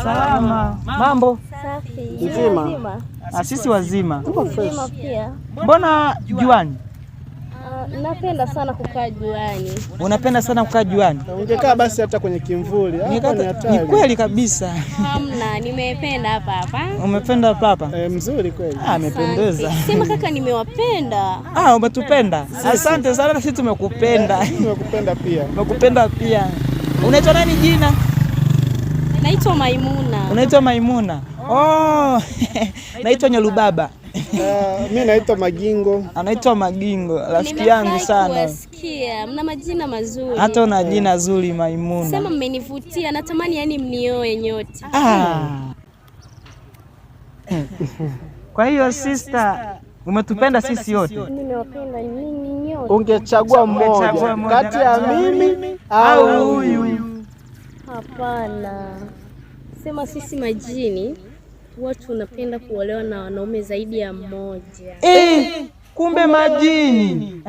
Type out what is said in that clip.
Salama. Mambo? Safi. Nzima. Sisi wazima. Nzima pia. Mbona juani? Napenda sana kukaa juani. Unapenda sana kukaa juani? Ungekaa basi hata kwenye kimvuli. Ni kweli kabisa. Hamna, nimependa hapa. Umependa hapa? Mzuri kweli. Amependeza. Sema kaka, nimewapenda. Umetupenda. Asante sana, sisi tumekupenda. Tumekupenda pia. Tumekupenda pia. Unaitwa nani jina? Naitwa Maimuna. Unaitwa Maimuna? Naitwa Nyalubaba. Mimi naitwa Magingo. Anaitwa Magingo, rafiki yangu sana. Nimesikia mna majina mazuri. Hata una jina zuri Maimuna. Sema mmenivutia, natamani yani mnioe nyote. Kwa hiyo sister, umetupenda sisi wote? Nimewapenda nyinyi nyote. Ungechagua mmoja kati ya mimi au huyu? Hapana. Sema sisi majini watu unapenda kuolewa na wanaume zaidi ya mmoja. Kumbe majini.